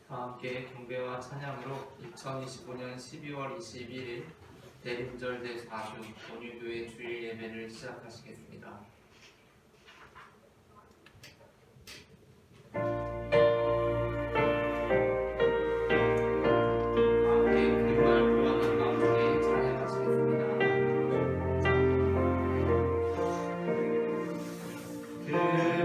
다 함께 경배와 찬양으로 2025년 12월 21일 대림절 대4주 온유교회 주일 예배를 시작하시겠습니다. 그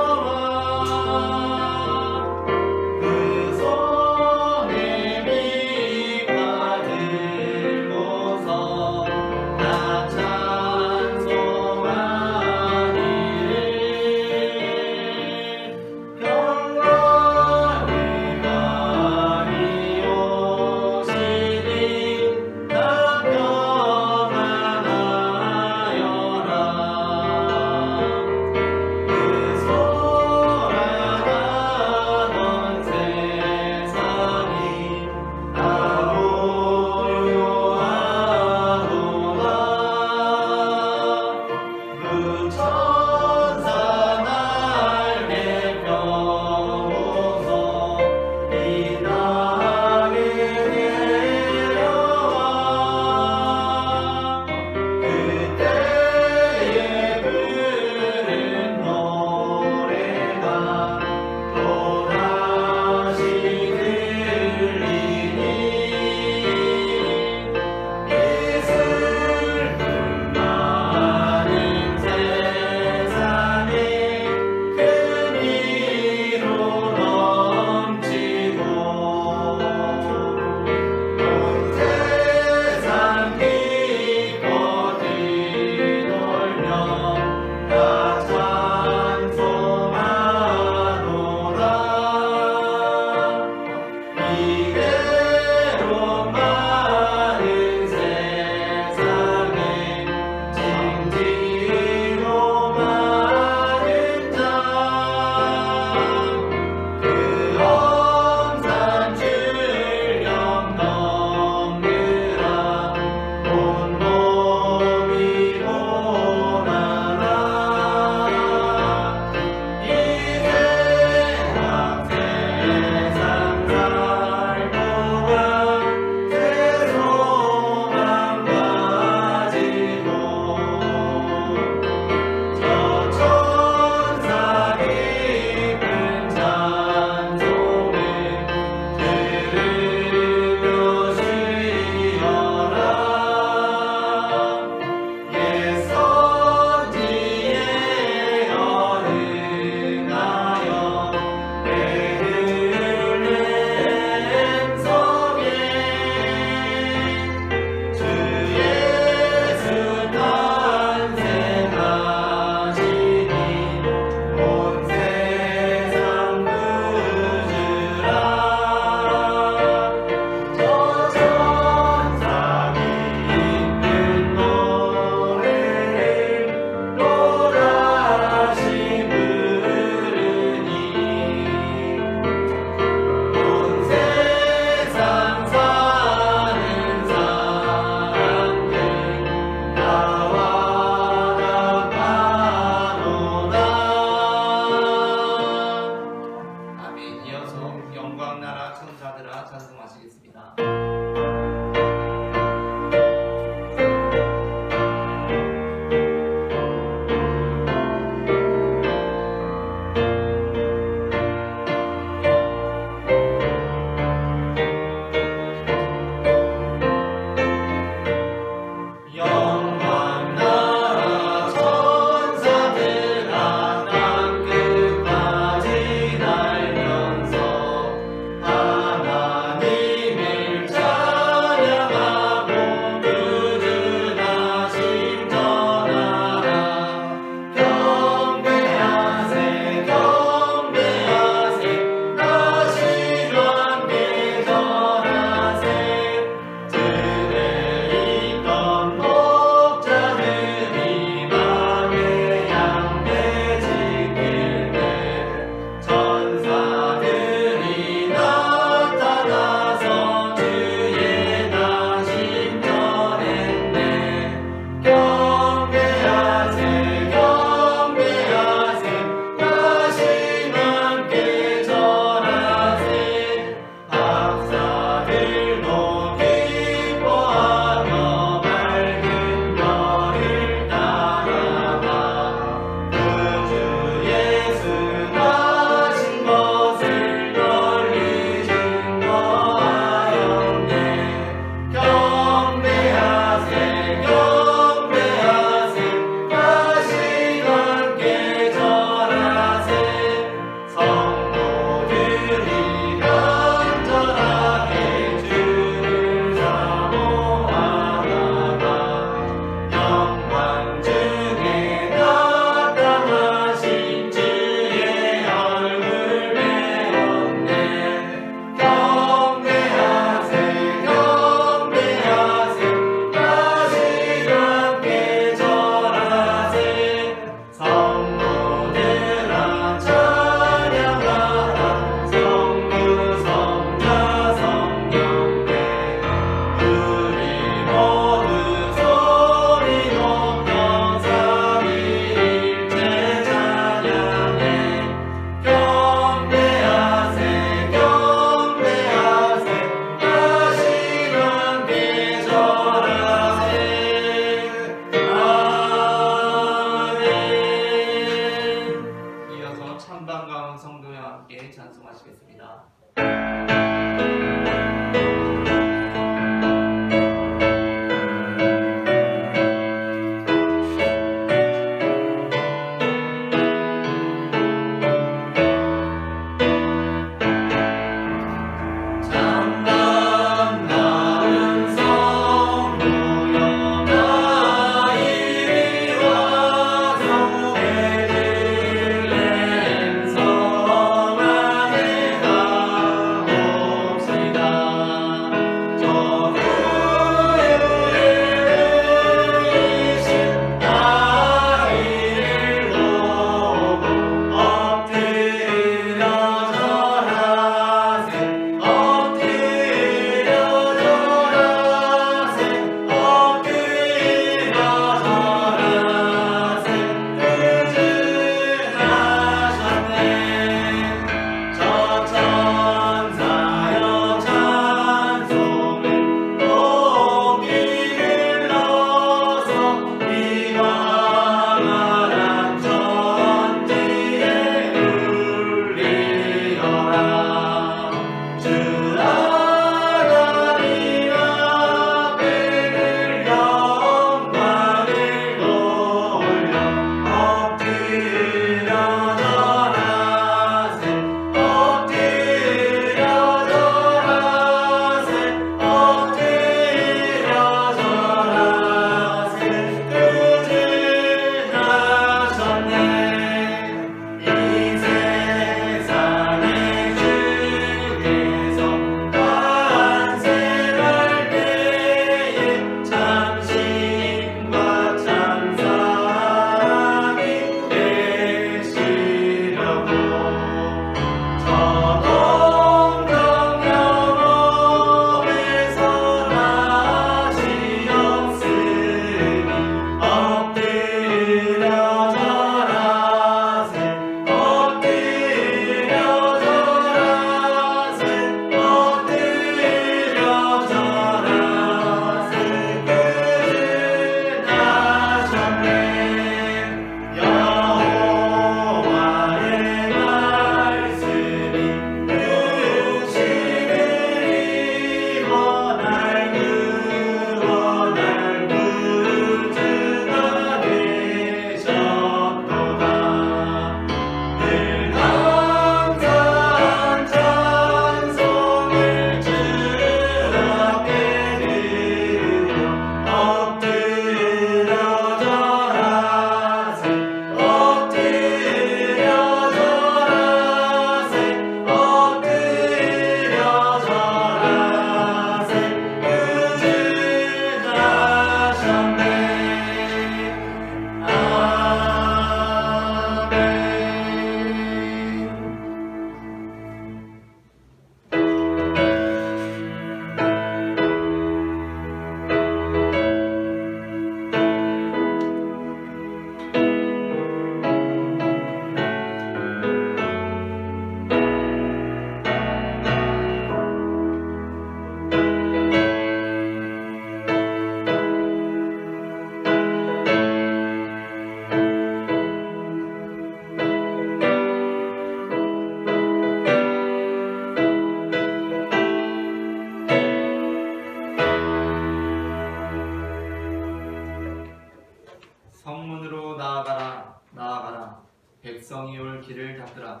성문으로 나아가라 나아가라 백성이 올 길을 닦으라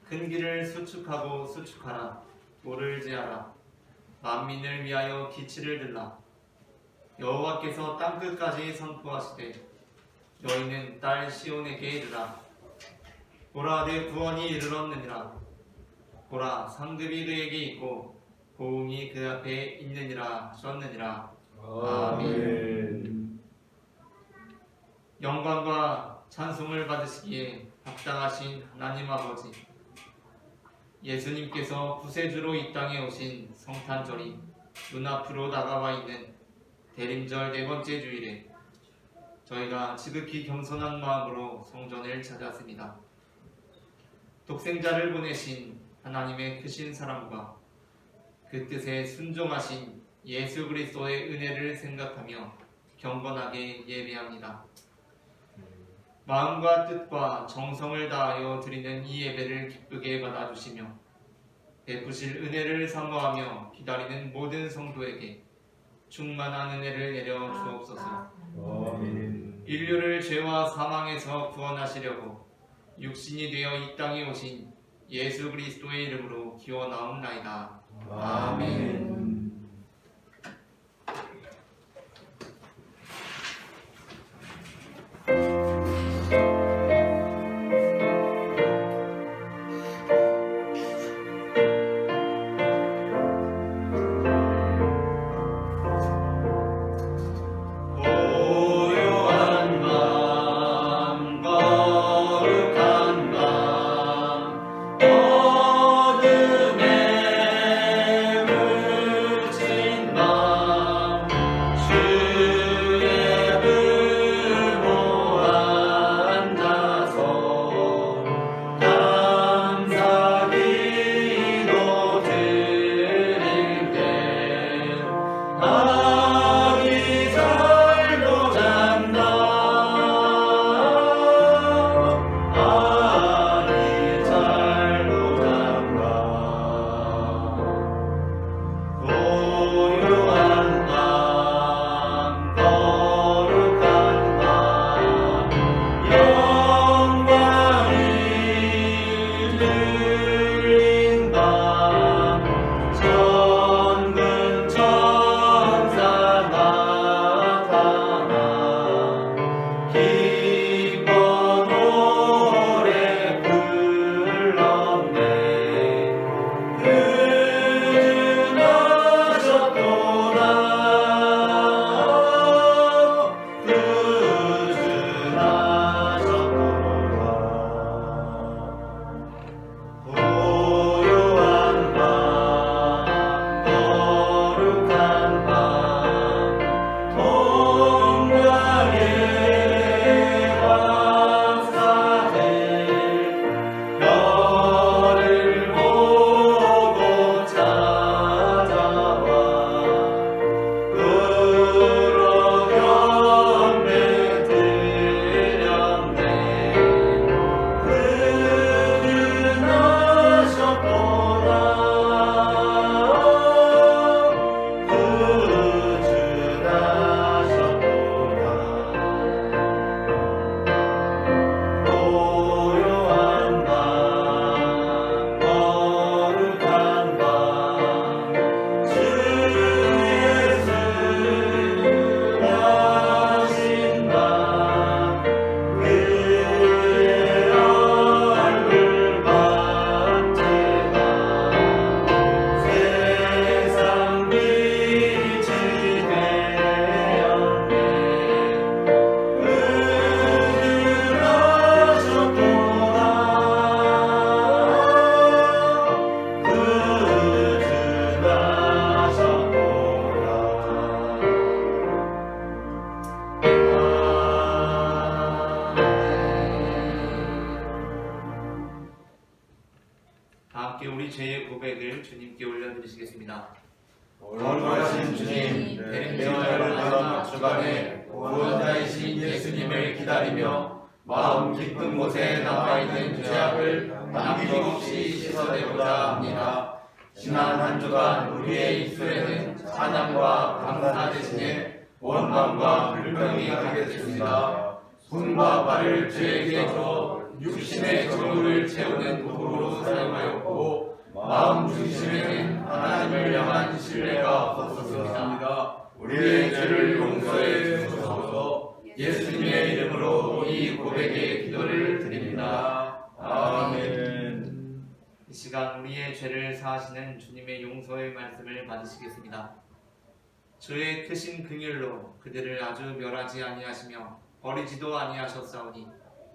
큰 길을 수축하고 수축하라 돌을 제하라 만민을 위하여 기치를 들라 여호와께서 땅끝까지 선포하시되 너희는 딸 시온에게 이르라 보라 내 구원이 이르렀느니라 보라 상급이 그에게 있고 보응이 그 앞에 있느니라 하셨느니라. 아멘. 영광과 찬송을 받으시기에 합당하신 하나님 아버지, 예수님께서 구세주로 이 땅에 오신 성탄절이 눈앞으로 다가와 있는 대림절 네 번째 주일에 저희가 지극히 겸손한 마음으로 성전을 찾았습니다. 독생자를 보내신 하나님의 크신 사랑과 그 뜻에 순종하신 예수 그리스도의 은혜를 생각하며 경건하게 예배합니다. 마음과 뜻과 정성을 다하여 드리는 이 예배를 기쁘게 받아주시며 베푸실 은혜를 사모하며 기다리는 모든 성도에게 충만한 은혜를 내려 주옵소서. 인류를 죄와 사망에서 구원하시려고 육신이 되어 이 땅에 오신 예수 그리스도의 이름으로 기원하옵나이다. 아멘. 죄의 고백을 주님께 올려드리시겠습니다. 거룩하신 주님, 대림절 마지막 주간에 구원자이신 예수님을 기다리며 마음 깊은 곳에 남아있는 죄악을 남김없이 씻어내고자 합니다. 지난 한 주간 우리의 입술에는 찬양과 감사 대신에 원망과 불평이 가겠습니다. 손과 발을 죄에게 줘 육신의 정욕을 채우는 도구로 사용하였고 마음 중심에는 하나님을 향한 신뢰가 없었습니다. 우리의 죄를 용서해 주소서. 예수님의 이름으로 이 고백의 기도를 드립니다. 아멘. 이 시간 우리의 죄를 사하시는 주님의 용서의 말씀을 받으시겠습니다. 주의 크신 긍휼로 그들을 아주 멸하지 아니하시며 버리지도 아니하셨사오니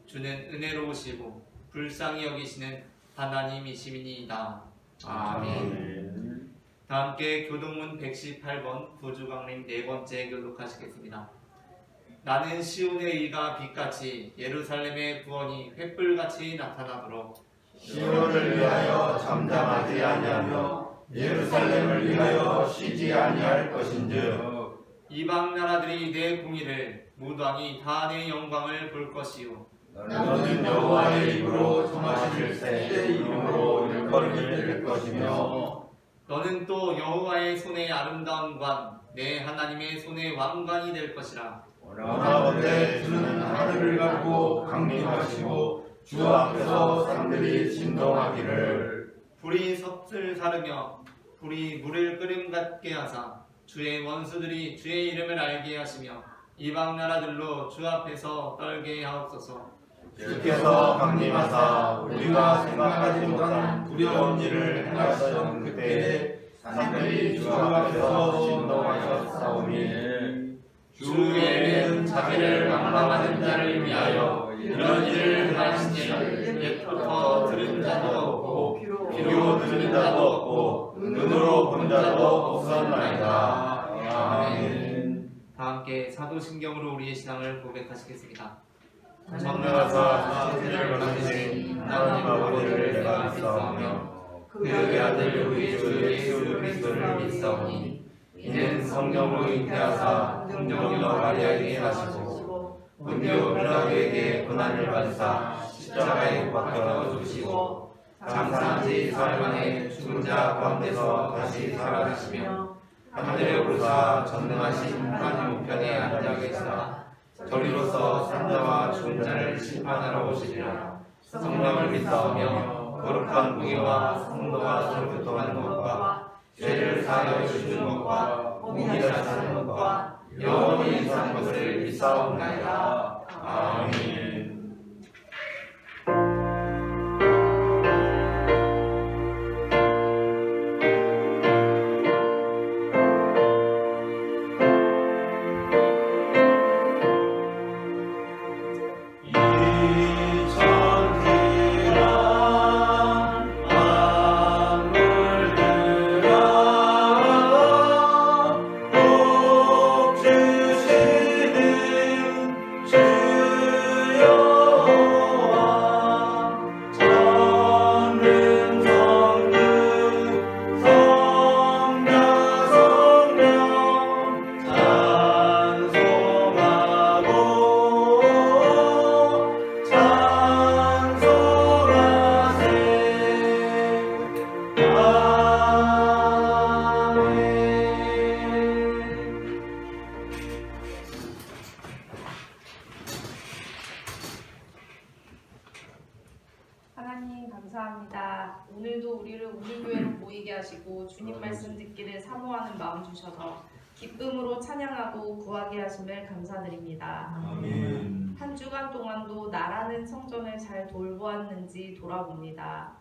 주는 은혜로우시고 불쌍히 여기시는 하나님이시니이다. 아멘. 다 함께 교동문 118번 부주강림 네 번째 교독하시겠습니다. 나는 시온의 의가 빛같이 예루살렘의 구원이 횃불같이 나타나도록 시온을 위하여 잠잠하지 아니하며 예루살렘을 위하여 쉬지 아니할 것인즉 이방 나라들이 내 공의를 무당이 다 내 영광을 볼 것이요 너는 여호와의 입으로 정하실세 이름으로 일컬음을 들을 것이며 너는 또 여호와의 손의 아름다운 관 내 하나님의 손의 왕관이 될 것이라. 원하건대 주는 하늘을 갖고 강림하시고 주 앞에서 산들이 진동하기를 불이 섭을 사르며 불이 물을 끓음 같게 하사 주의 원수들이 주의 이름을 알게 하시며 이방 나라들로 주 앞에서 떨게 하옵소서. 주께서 강림하사 우리가 생각하지 못한 두려운 일을 행하시던 그때에 산들이 주 앞에서 진동하셨사오니 주에는 자기를 강망하는 자를 위하여 이런 일을 행하시니 옛부터 들은 자도 없고 귀로 들은 자도 없고 눈으로 본 자도 없었나이다. 아멘. 다 함께 사도신경으로 우리의 신앙을 고백하시겠습니다. 전능하사 천지를 만드신 하나님 아버지를 내가 믿사오며 그의 아들 우리 주 예수 그리스도를 믿사오니 이는 성령으로 잉태하사 긍정녀 마리아에게 하시고 본디오 빌라도에게 고난을 받으사 십자가에 못 박혀 주시고 장사한 지 사흘 만에 죽은 자 가운데서 다시 살아나시며 하늘에 오르사 전능하신 하나님 우편에 앉아 계시다. 저리로서 산자와 죽은 자를 심판하러 오시리라. 성령을 믿사오며 거룩한 공의와 성도가 서로 교통하는 것과 죄를 사하여 주시는 것과 공의를 하시는 것과 영원히 사는 것을 믿사옵나이다. 아멘. 하나님 감사합니다. 오늘도 우리를 우리 교회로 모이게 하시고 주님 말씀 듣기를 사모하는 마음 주셔서 기쁨으로 찬양하고 구하게 하심을 감사드립니다. 아멘. 한 주간 동안도 나라는 성전을 잘 돌보았는지 돌아봅니다.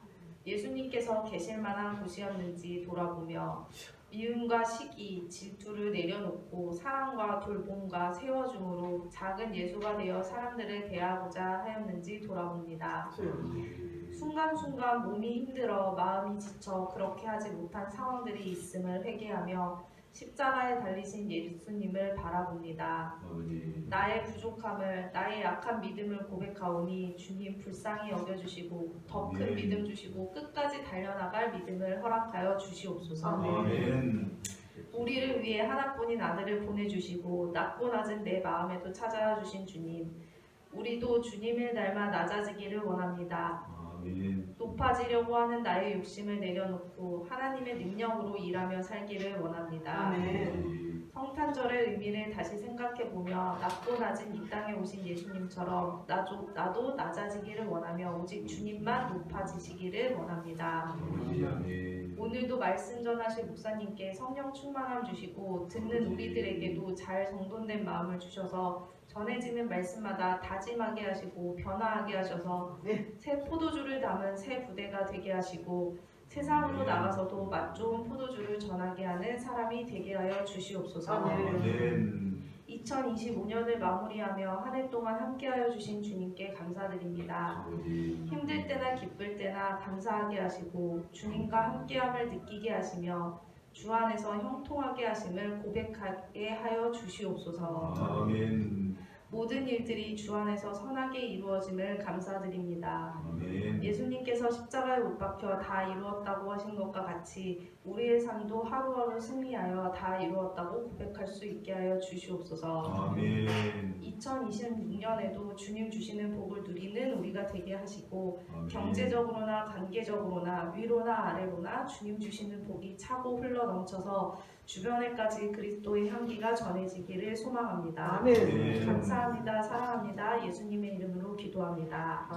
예수님께서 계실 만한 곳이었는지 돌아보며 미움과 시기, 질투를 내려놓고 사랑과 돌봄과 세워줌으로 작은 예수가 되어 사람들을 대하고자 하였는지 돌아봅니다. 순간순간 몸이 힘들어 마음이 지쳐 그렇게 하지 못한 상황들이 있음을 회개하며 십자가에 달리신 예수님을 바라봅니다. 나의 부족함을, 나의 약한 믿음을 고백하오니 주님 불쌍히 여겨주시고 더 큰 믿음 주시고 끝까지 달려나갈 믿음을 허락하여 주시옵소서. 아멘. 우리를 위해 하나뿐인 아들을 보내주시고 낮고 낮은 내 마음에도 찾아와 주신 주님, 우리도 주님을 닮아 낮아지기를 원합니다. 아멘. 높아지려고 하는 나의 욕심을 내려놓고 하나님의 능력으로 일하며 살기를 원합니다. 아멘. 성탄절의 의미를 다시 생각해보며 낮고 낮은 이 땅에 오신 예수님처럼 나도 낮아지기를 원하며 오직 주님만 높아지시기를 원합니다. 오늘도 말씀 전하실 목사님께 성령 충만함 주시고 듣는 우리들에게도 잘 정돈된 마음을 주셔서 전해지는 말씀마다 다짐하게 하시고 변화하게 하셔서 새 포도주를 담은 새 부대가 되게 하시고 세상으로 나가서도 맛 좋은 포도주를 전하게 하는 사람이 되게 하여 주시옵소서. 2025년을 마무리하며 한 해 동안 함께하여 주신 주님께 감사드립니다. 힘들 때나 기쁠 때나 감사하게 하시고 주님과 함께함을 느끼게 하시며 주 안에서 형통하게 하심을 고백하게 하여 주시옵소서. 모든 일들이 주 안에서 선하게 이루어짐을 감사드립니다. 예수님께서 십자가에 못 박혀 다 이루었다고 하신 것과 같이 우리의 삶도 하루하루 승리하여 다 이루었다고 고백할 수 있게 하여 주시옵소서. 2026년에도 주님 주시는 복을 누리는 우리가 되게 하시고 경제적으로나 관계적으로나 위로나 아래로나 주님 주시는 복이 차고 흘러 넘쳐서 주변에까지 그리스도의 향기가 전해지기를 소망합니다. 감사합니다. 사랑합니다. 예수님의 이름으로 기도합니다.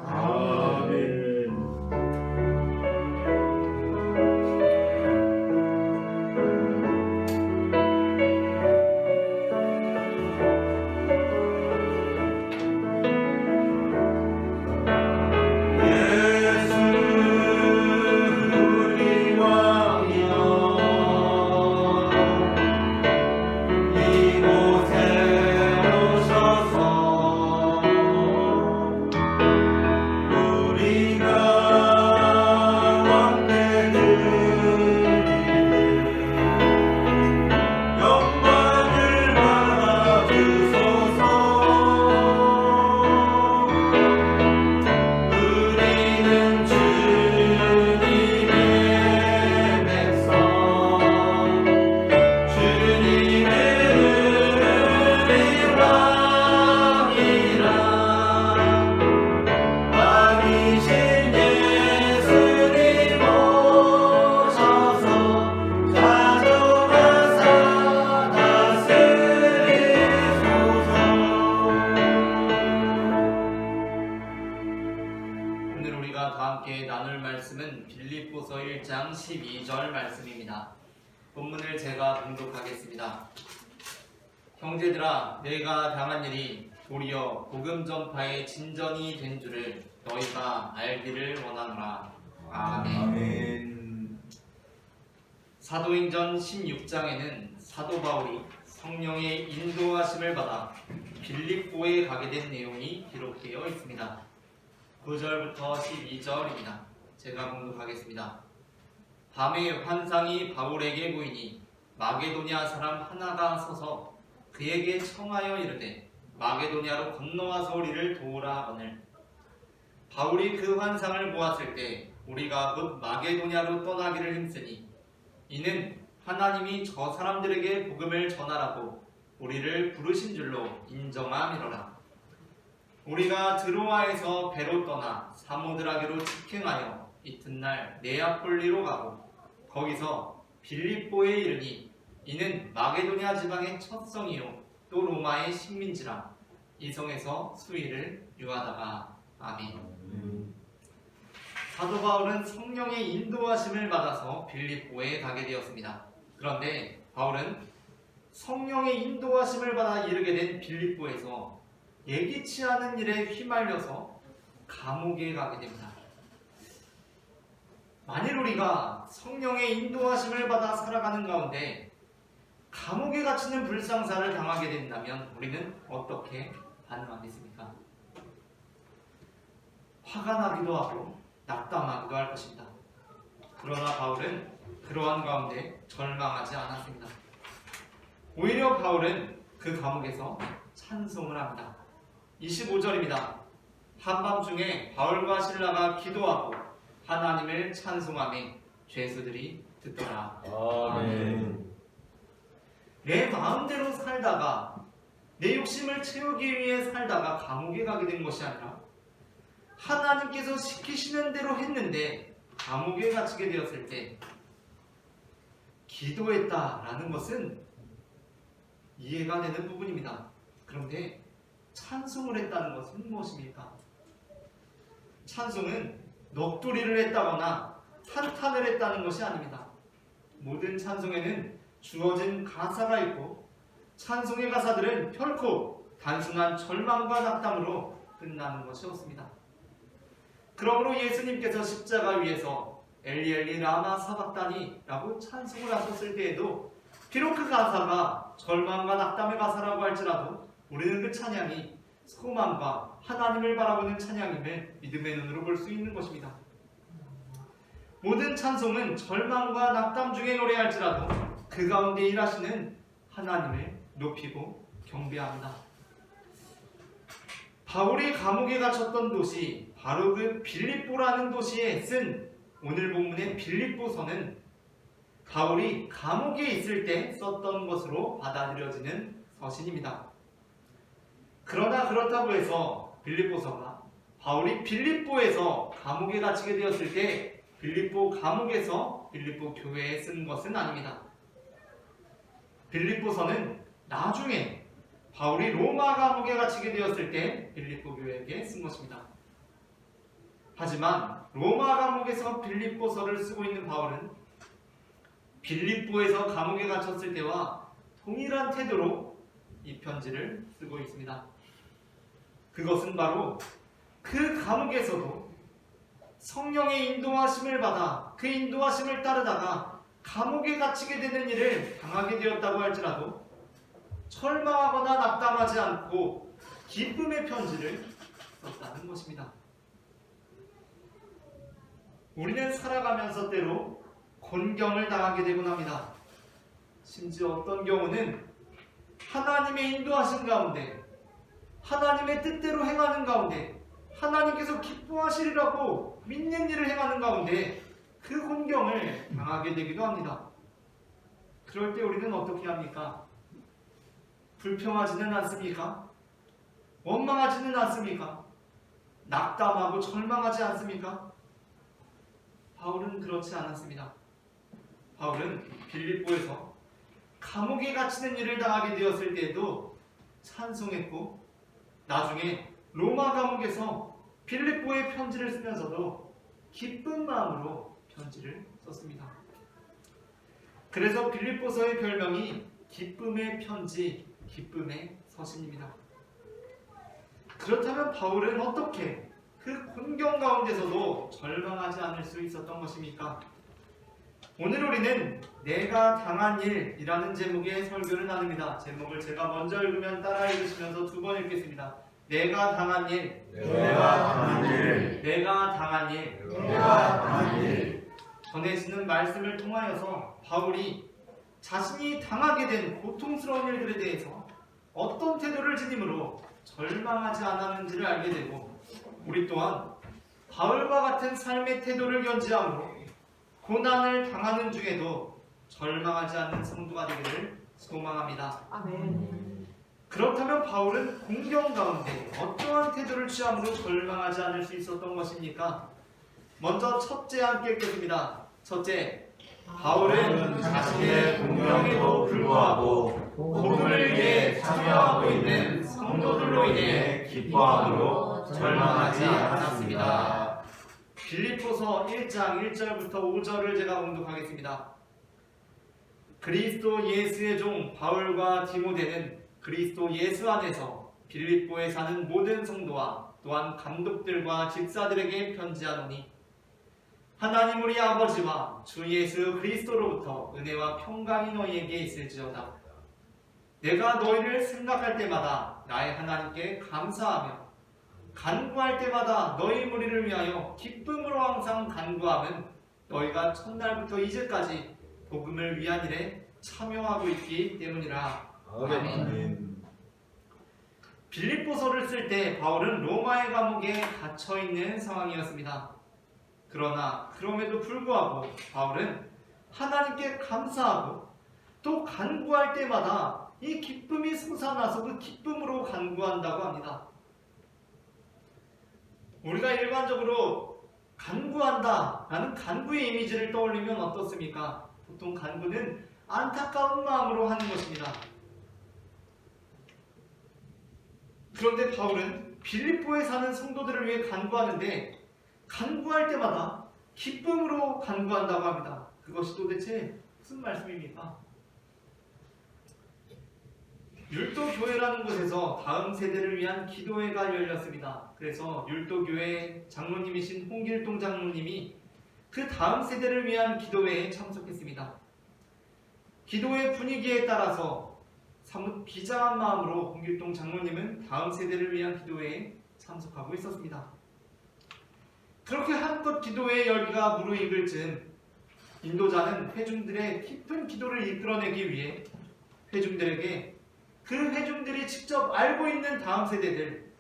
빌립보서 1장 12절 말씀입니다. 본문을 제가 봉독하겠습니다. 형제들아, 내가 당한 일이 도리어 복음 전파의 진전이 된 줄을 너희가 알기를 원하노라. 아멘. 사도행전 16장에는 사도 바울이 성령의 인도하심을 받아 빌립보에 가게 된 내용이 기록되어 있습니다. 9절부터 12절입니다. 제가 봉독하겠습니다. 밤에 환상이 바울에게 보이니 마게도냐 사람 하나가 서서 그에게 청하여 이르되 마게도냐로 건너와서 우리를 도우라 하거늘. 바울이 그 환상을 보았을 때 우리가 곧 마게도냐로 떠나기를 힘쓰니 이는 하나님이 저 사람들에게 복음을 전하라고 우리를 부르신 줄로 인정함이로라. 우리가 드로아에서 배로 떠나 사모드라게로 직행하여 이튿날 네아폴리로 가고 거기서 빌립보에 이르니 이는 마게도냐 지방의 첫 성이요 또 로마의 식민지라. 이 성에서 수일을 유하다가. 아멘. 사도 바울은 성령의 인도하심을 받아서 빌립보에 가게 되었습니다. 그런데 바울은 성령의 인도하심을 받아 이르게 된 빌립보에서 예기치 않은 일에 휘말려서 감옥에 가게 됩니다. 만일 우리가 성령의 인도하심을 받아 살아가는 가운데 감옥에 갇히는 불상사를 당하게 된다면 우리는 어떻게 반응하겠습니까? 화가 나기도 하고 낙담하기도 할 것입니다. 그러나 바울은 그러한 가운데 절망하지 않았습니다. 오히려 바울은 그 감옥에서 찬송을 합니다. 25절입니다. 한밤중에 바울과 실라가 기도하고 하나님을 찬송하며 죄수들이 듣더라. 아멘. 내 마음대로 살다가 내 욕심을 채우기 위해 살다가 감옥에 가게 된 것이 아니라 하나님께서 시키시는 대로 했는데 감옥에 갇히게 되었을 때 기도했다라는 것은 이해가 되는 부분입니다. 그런데 찬송을 했다는 것은 무엇입니까? 찬송은 넋두리를 했다거나 한탄을 했다는 것이 아닙니다. 모든 찬송에는 주어진 가사가 있고 찬송의 가사들은 결코 단순한 절망과 낙담으로 끝나는 것이 없습니다. 그러므로 예수님께서 십자가 위에서 엘리 엘리 라마 사박다니라고 찬송을 하셨을 때에도 비록 그 가사가 절망과 낙담의 가사라고 할지라도 우리는 그 찬양이 소망과 하나님을 바라보는 찬양임을 믿음의 눈으로 볼 수 있는 것입니다. 모든 찬송은 절망과 낙담 중에 노래할지라도 그 가운데 일하시는 하나님을 높이고 경배합니다. 바울이 감옥에 갇혔던 도시, 바로 그 빌립보라는 도시에 쓴 오늘 본문의 빌립보서는 바울이 감옥에 있을 때 썼던 것으로 받아들여지는 서신입니다. 그러나 그렇다고 해서 빌립보서가 바울이 빌립보에서 감옥에 갇히게 되었을 때 빌립보 감옥에서 빌립보 교회에 쓴 것은 아닙니다. 빌립보서는 나중에 바울이 로마 감옥에 갇히게 되었을 때 빌립보 교회에게 쓴 것입니다. 하지만 로마 감옥에서 빌립보서를 쓰고 있는 바울은 빌립보에서 감옥에 갇혔을 때와 동일한 태도로 이 편지를 쓰고 있습니다. 그것은 바로 그 감옥에서도 성령의 인도하심을 받아 그 인도하심을 따르다가 감옥에 갇히게 되는 일을 당하게 되었다고 할지라도 절망하거나 낙담하지 않고 기쁨의 편지를 썼다는 것입니다. 우리는 살아가면서 때로 곤경을 당하게 되곤 합니다. 심지어 어떤 경우는 하나님의 인도하신 가운데 하나님의 뜻대로 행하는 가운데 하나님께서 기뻐하시리라고 믿는 일을 행하는 가운데 그 곤경을 당하게 되기도 합니다. 그럴 때 우리는 어떻게 합니까? 불평하지는 않습니까? 원망하지는 않습니까? 낙담하고 절망하지 않습니까? 바울은 그렇지 않았습니다. 바울은 빌립보에서 감옥에 갇히는 일을 당하게 되었을 때에도 찬송했고 나중에 로마 감옥에서 빌립보에 편지를 쓰면서도 기쁜 마음으로 편지를 썼습니다. 그래서 빌립보서의 별명이 기쁨의 편지, 기쁨의 서신입니다. 그렇다면 바울은 어떻게 그 곤경 가운데서도 절망하지 않을 수 있었던 것입니까? 오늘 우리는 내가 당한 일이라는 제목의 설교를 나눕니다. 제목을 제가 먼저 읽으면 따라 읽으시면서 두 번 읽겠습니다. 내가 당한 일, 내가 당한 일, 내가 당한 일, 내가 당한 일. 전해지는 말씀을 통하여서 바울이 자신이 당하게 된 고통스러운 일들에 대해서 어떤 태도를 지님으로 절망하지 않았는지를 알게 되고 우리 또한 바울과 같은 삶의 태도를 견지함으로 고난을 당하는 중에도 절망하지 않는 성도가 되기를 소망합니다. 아멘. 그렇다면 바울은 공경 가운데 어떠한 태도를 취함으로 절망하지 않을 수 있었던 것입니까? 먼저 첫째 함께 읽겠습니다. 첫째, 바울은 자신의 공경에도 불구하고 복음을 위해 참여하고 있는 성도들로 인해 기뻐함으로 절망하지 않았습니다. 빌립보서 1장 1절부터 5절을 제가 봉독하겠습니다. 그리스도 예수의 종 바울과 디모데는 그리스도 예수 안에서 빌립보에 사는 모든 성도와 또한 감독들과 집사들에게 편지하노니 하나님 우리 아버지와 주 예수 그리스도로부터 은혜와 평강이 너희에게 있을지어다. 내가 너희를 생각할 때마다 나의 하나님께 감사하며 간구할 때마다 너희 무리를 위하여 기쁨으로 항상 간구함은 너희가 첫날부터 이제까지 복음을 위한 일에 참여하고 있기 때문이라. 아멘. 빌립보서를 쓸 때 바울은 로마의 감옥에 갇혀있는 상황이었습니다. 그러나 그럼에도 불구하고 바울은 하나님께 감사하고 또 간구할 때마다 이 기쁨이 솟아나서 그 기쁨으로 간구한다고 합니다. 우리가 일반적으로 간구한다 라는 간구의 이미지를 떠올리면 어떻습니까? 보통 간구는 안타까운 마음으로 하는 것입니다. 그런데 바울은 빌립보에 사는 성도들을 위해 간구하는데 간구할 때마다 기쁨으로 간구한다고 합니다. 그것이 도대체 무슨 말씀입니까? 율도교회라는 곳에서 다음 세대를 위한 기도회가 열렸습니다. 그래서 율도교회 장로님이신 홍길동 장로님이 그 다음 세대를 위한 기도회에 참석했습니다. 기도회 분위기에 따라서 사뭇 비장한 마음으로 홍길동 장로님은 다음 세대를 위한 기도회에 참석하고 있었습니다. 그렇게 한껏 기도회의 열기가 무르익을 즈음 인도자는 회중들의 깊은 기도를 이끌어내기 위해 회중들에게 그 회중들이 직접 알고 있는 다음 세대들,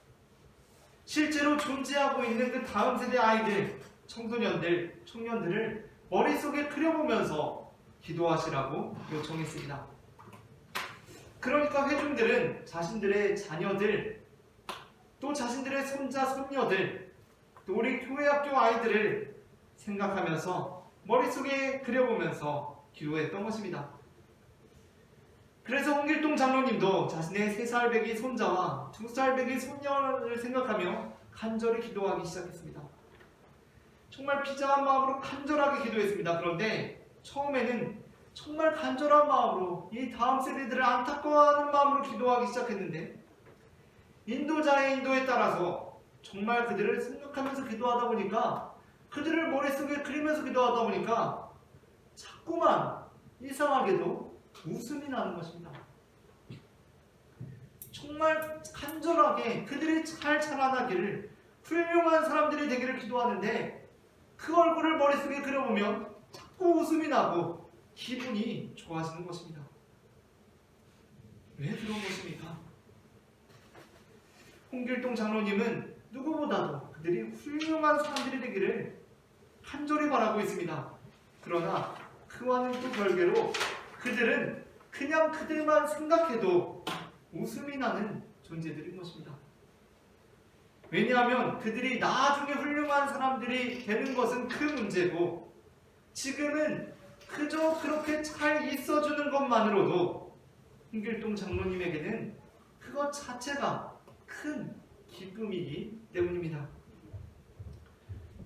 실제로 존재하고 있는 그 다음 세대 아이들, 청소년들, 청년들을 머릿속에 그려보면서 기도하시라고 요청했습니다. 그러니까 회중들은 자신들의 자녀들, 또 자신들의 손자, 손녀들, 또 우리 교회학교 아이들을 생각하면서 머릿속에 그려보면서 기도했던 것입니다. 그래서 홍길동 장로님도 자신의 3살 배기 손자와 2살 배기 손녀를 생각하며 간절히 기도하기 시작했습니다. 정말 비장한 마음으로 간절하게 기도했습니다. 그런데 처음에는 정말 간절한 마음으로 이 다음 세대들을 안타까워하는 마음으로 기도하기 시작했는데 인도자의 인도에 따라서 정말 그들을 생각하면서 기도하다 보니까 그들을 머릿속에 그리면서 기도하다 보니까 자꾸만 이상하게도 웃음이 나는 것입니다. 정말 간절하게 그들이 잘 자라나기를 훌륭한 사람들이 되기를 기도하는데 그 얼굴을 머릿속에 그려보면 자꾸 웃음이 나고 기분이 좋아지는 것입니다. 왜 그런 것입니까? 홍길동 장로님은 누구보다도 그들이 훌륭한 사람들이 되기를 간절히 바라고 있습니다. 그러나 그와는 또 별개로 그들은 그냥 그들만 생각해도 웃음이 나는 존재들인 것입니다. 왜냐하면 그들이 나중에 훌륭한 사람들이 되는 것은 그 문제고 지금은 그저 그렇게 잘 있어주는 것만으로도 홍길동 장로님에게는 그것 자체가 큰 기쁨이기 때문입니다.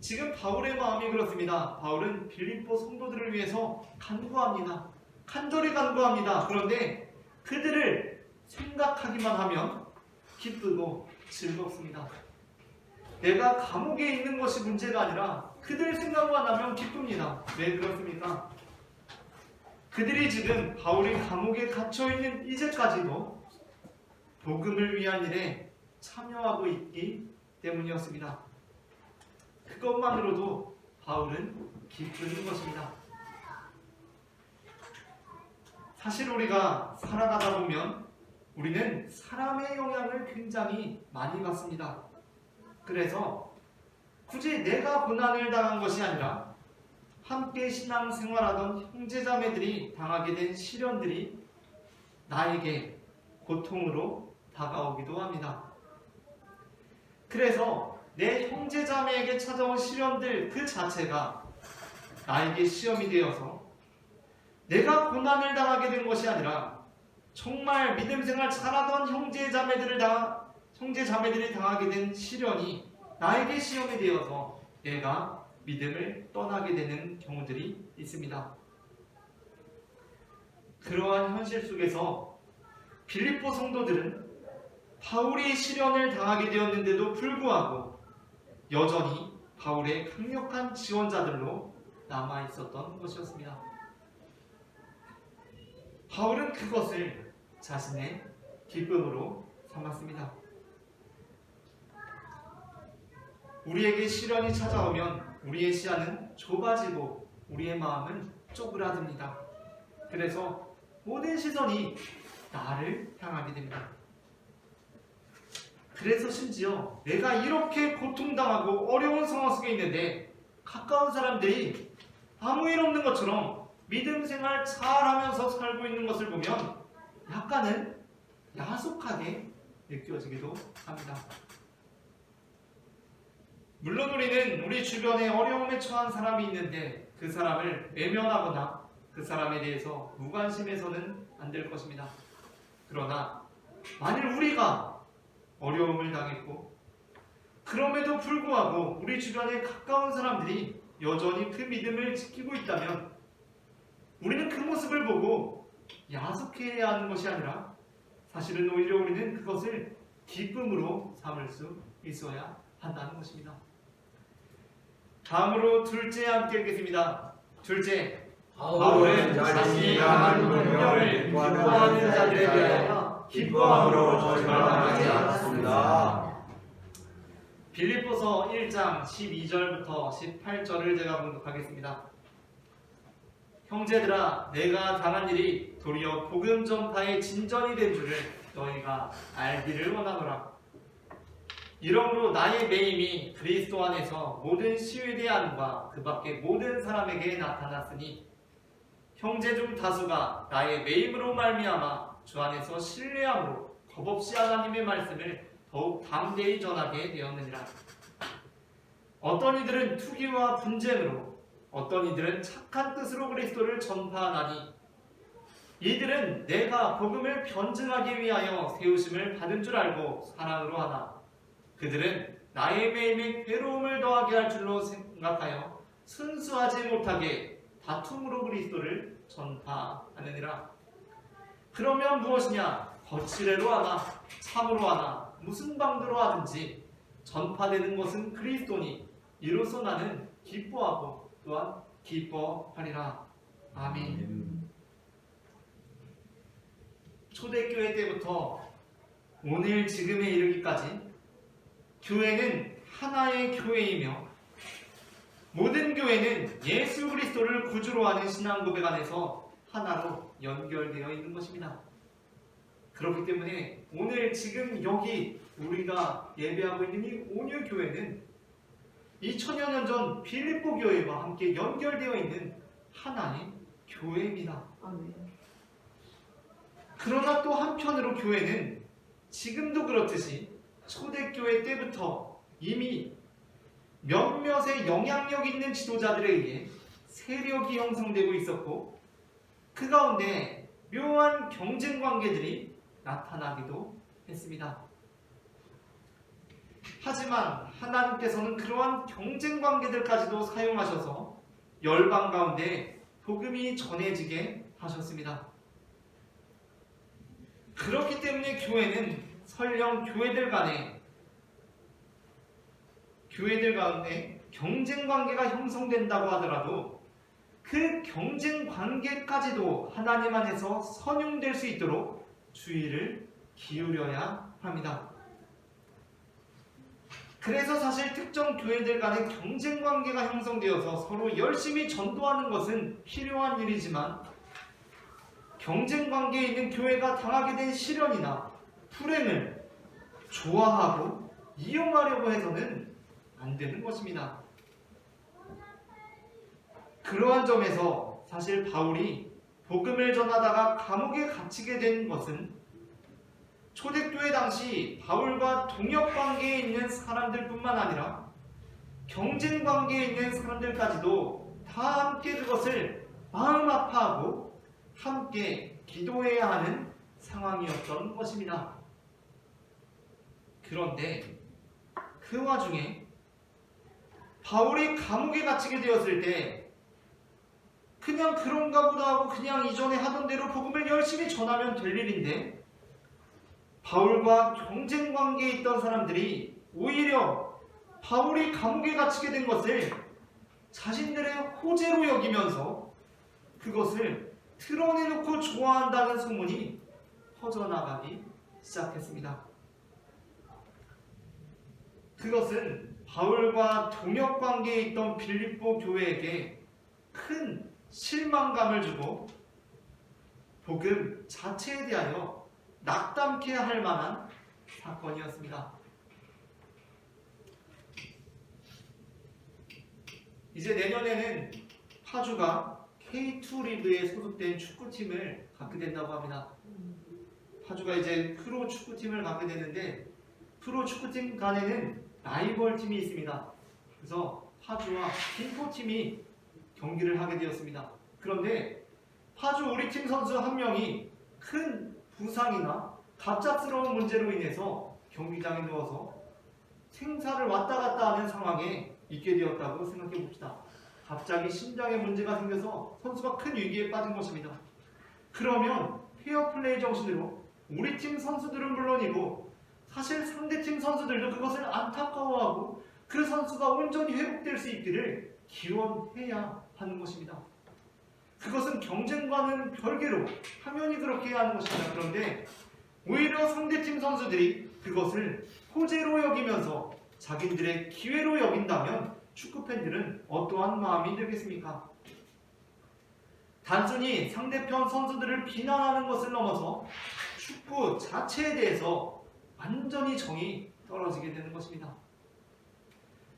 지금 바울의 마음이 그렇습니다. 바울은 빌립보 성도들을 위해서 간구합니다. 간절히 간구합니다. 그런데 그들을 생각하기만 하면 기쁘고 즐겁습니다. 내가 감옥에 있는 것이 문제가 아니라 그들 생각만 하면 기쁩니다. 왜 그렇습니까? 그들이 지금 바울이 감옥에 갇혀있는 이제까지도 복음을 위한 일에 참여하고 있기 때문이었습니다. 그것만으로도 바울은 기쁜 것입니다. 사실 우리가 살아가다 보면 우리는 사람의 영향을 굉장히 많이 받습니다. 그래서 굳이 내가 고난을 당한 것이 아니라 함께 신앙생활하던 형제자매들이 당하게 된 시련들이 나에게 고통으로 다가오기도 합니다. 그래서 내 형제자매에게 찾아온 시련들 그 자체가 나에게 시험이 되어서 내가 고난을 당하게 된 것이 아니라 정말 믿음생활 잘하던 형제자매들이 당하게 된 시련이 나에게 시험이 되어서 내가 믿음을 떠나게 되는 경우들이 있습니다. 그러한 현실 속에서 빌립보 성도들은 바울이 시련을 당하게 되었는데도 불구하고 여전히 바울의 강력한 지원자들로 남아 있었던 것이었습니다. 바울은 그것을 자신의 기쁨으로 삼았습니다. 우리에게 시련이 찾아오면 우리의 시야는 좁아지고 우리의 마음은 쪼그라듭니다. 그래서 모든 시선이 나를 향하게 됩니다. 그래서 심지어 내가 이렇게 고통당하고 어려운 상황 속에 있는데 가까운 사람들이 아무 일 없는 것처럼 믿음 생활 잘하면서 살고 있는 것을 보면 약간은 야속하게 느껴지기도 합니다. 물론 우리는 우리 주변에 어려움에 처한 사람이 있는데 그 사람을 외면하거나 그 사람에 대해서 무관심해서는 안 될 것입니다. 그러나 만일 우리가 어려움을 당했고, 그럼에도 불구하고 우리 주변에 가까운 사람들이 여전히 그 믿음을 지키고 있다면 우리는 그 모습을 보고 야속해야 하는 것이 아니라 사실은 오히려 우리는 그것을 기쁨으로 삼을 수 있어야 한다는 것입니다. 다음으로 둘째 함께 읽겠습니다. 둘째, 바울은 자신이 당한 공경을 기뻐하는 자들에 대하여 기뻐함으로 절망하지 않았습니다. 빌립보서 1장 12절부터 18절을 제가 봉독하겠습니다. 형제들아, 내가 당한 일이 도리어 복음 전파의 진전이 된 줄을 너희가 알기를 원하노라. 이러므로 나의 매임이 그리스도 안에서 모든 시위대안과 그 밖의 모든 사람에게 나타났으니 형제 중 다수가 나의 매임으로 말미암아 주 안에서 신뢰함으로 겁없이 하나님의 말씀을 더욱 담대히 전하게 되었느니라. 어떤 이들은 투기와 분쟁으로, 어떤 이들은 착한 뜻으로 그리스도를 전파하나니 이들은 내가 복음을 변증하기 위하여 세우심을 받은 줄 알고 사랑으로 하나 그들은 나의 매임에 괴로움을 더하게 할 줄로 생각하여 순수하지 못하게 다툼으로 그리스도를 전파하느니라. 그러면 무엇이냐? 거칠애로 하나 참으로 하나 무슨 방도로 하든지 전파되는 것은 그리스도니 이로써 나는 기뻐하고 또한 기뻐하리라. 아멘. 초대교회 때부터 오늘 지금에 이르기까지 교회는 하나의 교회이며 모든 교회는 예수 그리스도를 구주로 하는 신앙 고백 안에서 하나로 연결되어 있는 것입니다. 그렇기 때문에 오늘 지금 여기 우리가 예배하고 있는 이 온유 교회는 2000여 년 전 빌립보 교회와 함께 연결되어 있는 하나의 교회입니다. 그러나 또 한편으로 교회는 지금도 그렇듯이 초대교회 때부터 이미 몇몇의 영향력 있는 지도자들에 의해 세력이 형성되고 있었고 그 가운데 묘한 경쟁 관계들이 나타나기도 했습니다. 하지만 하나님께서는 그러한 경쟁 관계들까지도 사용하셔서 열방 가운데 복음이 전해지게 하셨습니다. 그렇기 때문에 교회는 설령 교회들 가운데 경쟁 관계가 형성된다고 하더라도 그 경쟁 관계까지도 하나님 안에서 선용될 수 있도록 주의를 기울여야 합니다. 그래서 사실 특정 교회들 간의 경쟁 관계가 형성되어서 서로 열심히 전도하는 것은 필요한 일이지만 경쟁 관계에 있는 교회가 당하게 된 시련이나 불행을 좋아하고 이용하려고 해서는 안 되는 것입니다. 그러한 점에서 사실 바울이 복음을 전하다가 감옥에 갇히게 된 것은 초대교회 당시 바울과 동역관계에 있는 사람들뿐만 아니라 경쟁관계에 있는 사람들까지도 다 함께 그것을 마음 아파하고 함께 기도해야 하는 상황이었던 것입니다. 그런데 그 와중에 바울이 감옥에 갇히게 되었을 때 그냥 그런가 보다 하고 그냥 이전에 하던 대로 복음을 열심히 전하면 될 일인데 바울과 경쟁 관계에 있던 사람들이 오히려 바울이 감옥에 갇히게 된 것을 자신들의 호재로 여기면서 그것을 드러내놓고 좋아한다는 소문이 퍼져나가기 시작했습니다. 그것은 바울과 동역 관계에 있던 빌립보 교회에게 큰 실망감을 주고 복음 자체에 대하여 낙담케 할 만한 사건이었습니다. 이제 내년에는 파주가 K2 리그에 소속된 축구팀을 갖게 된다고 합니다. 파주가 이제 프로 축구팀을 갖게 되는데 프로 축구팀 간에는 라이벌 팀이 있습니다. 그래서 파주와 김포팀이 경기를 하게 되었습니다. 그런데 파주 우리 팀 선수 한 명이 큰 부상이나 갑작스러운 문제로 인해서 경기장에 누워서 생사를 왔다 갔다 하는 상황에 있게 되었다고 생각해 봅시다. 갑자기 심장에 문제가 생겨서 선수가 큰 위기에 빠진 것입니다. 그러면 페어플레이 정신으로 우리 팀 선수들은 물론이고 사실 상대팀 선수들도 그것을 안타까워하고 그 선수가 온전히 회복될 수 있기를 기원해야 하는 것입니다. 그것은 경쟁과는 별개로 당연히 그렇게 해야 하는 것입니다. 그런데 오히려 상대팀 선수들이 그것을 호재로 여기면서 자기들의 기회로 여긴다면 축구팬들은 어떠한 마음이 들겠습니까? 단순히 상대편 선수들을 비난하는 것을 넘어서 축구 자체에 대해서 완전히 정이 떨어지게 되는 것입니다.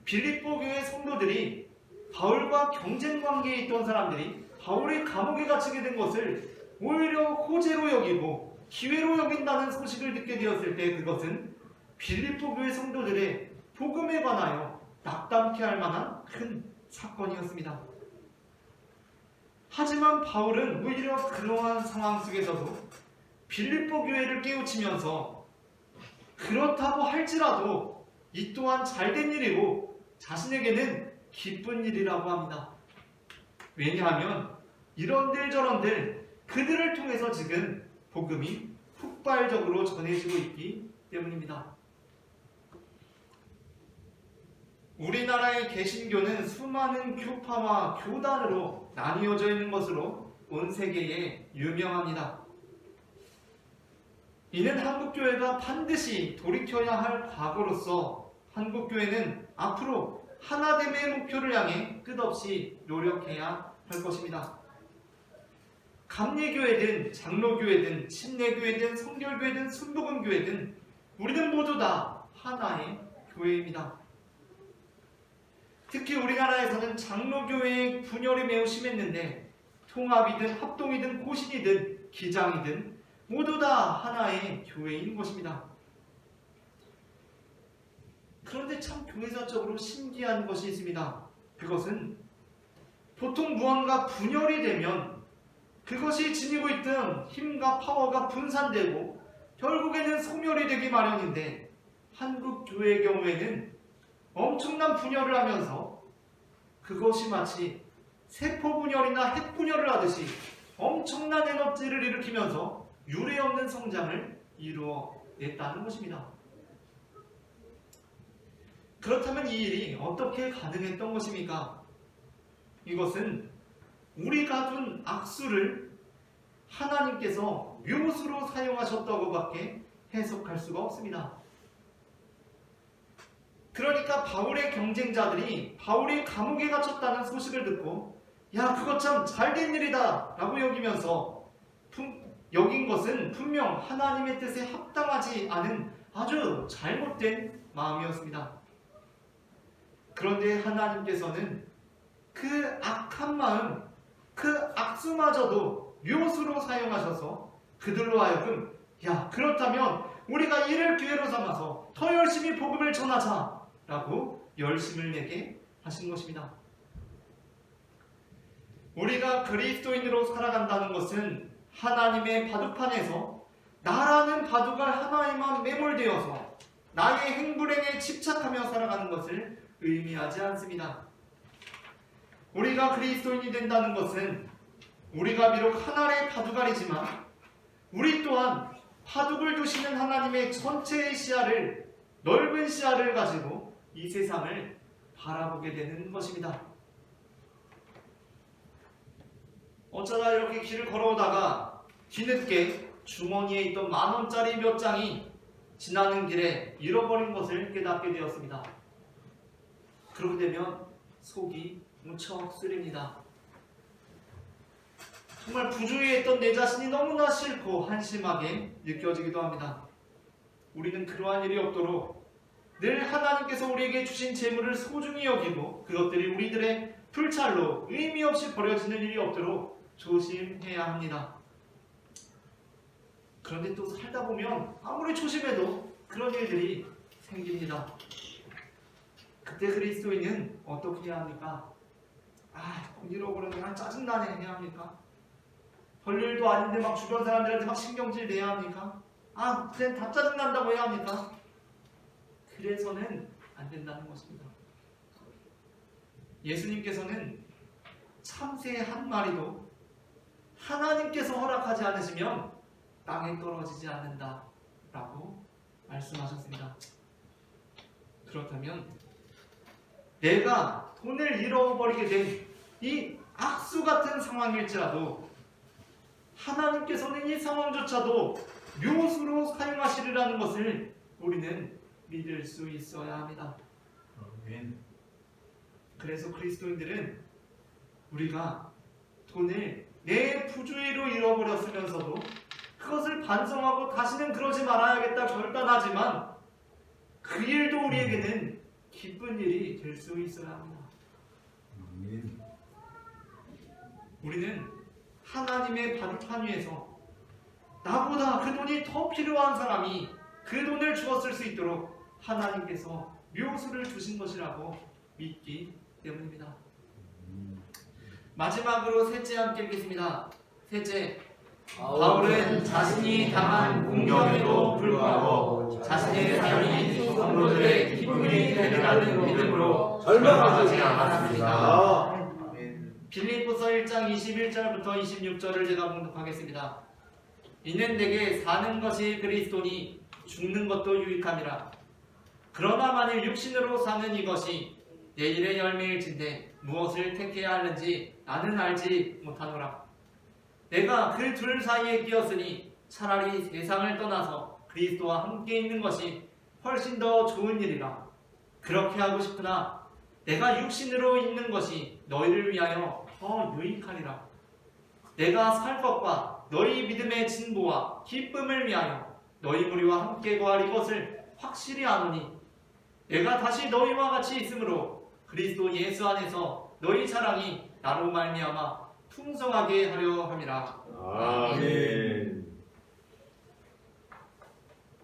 빌립보 교회 성도들이 바울과 경쟁 관계에 있던 사람들이 바울의 감옥에 갇히게 된 것을 오히려 호재로 여기고 기회로 여긴다는 소식을 듣게 되었을 때 그것은 빌립보 교회 성도들의 복음에 관하여 낙담케 할 만한 큰 사건이었습니다. 하지만 바울은 오히려 그러한 상황 속에서도 빌립보 교회를 깨우치면서 그렇다고 할지라도 이 또한 잘된 일이고 자신에게는 기쁜 일이라고 합니다. 왜냐하면 이런들 저런들 그들을 통해서 지금 복음이 폭발적으로 전해지고 있기 때문입니다. 우리나라의 개신교는 수많은 교파와 교단으로 나뉘어져 있는 것으로 온 세계에 유명합니다. 이는 한국교회가 반드시 돌이켜야 할 과거로서 한국교회는 앞으로 하나됨의 목표를 향해 끝없이 노력해야 할 것입니다. 감리교회든 장로교회든 침례교회든 성결교회든 순복음교회든 우리는 모두 다 하나의 교회입니다. 특히 우리나라에서는 장로교회의 분열이 매우 심했는데 통합이든 합동이든 고신이든 기장이든 모두 다 하나의 교회인 것입니다. 그런데 참 교회사적으로 신기한 것이 있습니다. 그것은 보통 무언가 분열이 되면 그것이 지니고 있던 힘과 파워가 분산되고 결국에는 소멸이 되기 마련인데 한국 교회의 경우에는 엄청난 분열을 하면서 그것이 마치 세포 분열이나 핵 분열을 하듯이 엄청난 에너지를 일으키면서 유례없는 성장을 이루어냈다는 것입니다. 그렇다면 이 일이 어떻게 가능했던 것입니까? 이것은 우리가 둔 악수를 하나님께서 묘수로 사용하셨다고밖에 해석할 수가 없습니다. 그러니까 바울의 경쟁자들이 바울이 감옥에 갇혔다는 소식을 듣고 야 그거 참 잘된 일이다 라고 여긴 것은 분명 하나님의 뜻에 합당하지 않은 아주 잘못된 마음이었습니다. 그런데 하나님께서는 그 악한 마음, 그 악수마저도 묘수로 사용하셔서 그들로 하여금 야 그렇다면 우리가 이를 기회로 삼아서 더 열심히 복음을 전하자 라고 열심을 내게 하신 것입니다. 우리가 그리스도인으로 살아간다는 것은 하나님의 바둑판에서 나라는 바둑알 하나에만 매몰되어서 나의 행불행에 집착하며 살아가는 것을 의미하지 않습니다. 우리가 그리스도인이 된다는 것은 우리가 비록 하나의 바둑알이지만 우리 또한 바둑을 두시는 하나님의 전체의 시야를 넓은 시야를 가지고 이 세상을 바라보게 되는 것입니다. 어쩌다 이렇게 길을 걸어오다가 뒤늦게 주머니에 있던 10,000원짜리 몇 장이 지나는 길에 잃어버린 것을 깨닫게 되었습니다. 그렇게 되면 속이 무척 쓰립니다. 정말 부주의에 있던 내 자신이 너무나 싫고 한심하게 느껴지기도 합니다. 우리는 그러한 일이 없도록 늘 하나님께서 우리에게 주신 재물을 소중히 여기고 그것들이 우리들의 불찰로 의미 없이 버려지는 일이 없도록 조심해야 합니다. 그런데 또 살다 보면 아무리 조심해도 그런 일들이 생깁니다. 그때 그리스도인은 어떻게 해야 합니까? 돈 잃어버려서 그냥 짜증나네 해야 합니까? 별일도 아닌데 막 주변 사람들한테 막 신경질 내야 합니까? 그냥 다 짜증난다고 해야 합니까? 그래서는 안 된다는 것입니다. 예수님께서는 참새 한 마리도 하나님께서 허락하지 않으시면 땅에 떨어지지 않는다 라고 말씀하셨습니다. 그렇다면 내가 돈을 잃어버리게 된 이 악수 같은 상황일지라도 하나님께서는 이 상황조차도 묘수로 사용하시리라는 것을 우리는 믿을 수 있어야 합니다. 아멘. 그래서 그리스도인들은 우리가 돈을 내 부주의로 잃어버렸으면서도 그것을 반성하고 다시는 그러지 말아야겠다 결단하지만 그 일도 우리에게는 기쁜 일이 될 수 있어야 합니다. 아멘. 우리는 하나님의 바둑판 위에서 나보다 그 돈이 더 필요한 사람이 그 돈을 주었을 수 있도록 하나님께서 묘수를 주신 것이라고 믿기 때문입니다. 마지막으로 셋째 함께 읽겠습니다. 셋째, 바울은 자신이 당한 공경에도 불구하고 자신의 삶이 성도들의 기쁨이 되리라는 믿음으로 절망하지 않았습니다. 빌립보서 1장 21절부터 26절을 제가 봉독하겠습니다. 이는 내게 사는 것이 그리스도니 죽는 것도 유익함이라. 그러나 만일 육신으로 사는 이것이 내일의 열매일진데 무엇을 택해야 하는지 나는 알지 못하노라. 내가 그 둘 사이에 끼었으니 차라리 세상을 떠나서 그리스도와 함께 있는 것이 훨씬 더 좋은 일이라. 그렇게 하고 싶으나 내가 육신으로 있는 것이 너희를 위하여 더 유익하리라. 내가 살 것과 너희 믿음의 진보와 기쁨을 위하여 너희 무리와 함께 거할 이것을 확실히 아노니 내가 다시 너희와 같이 있으므로 그리스도 예수 안에서 너희 자랑이 나로 말미암아 풍성하게 하려 함이라. 아멘.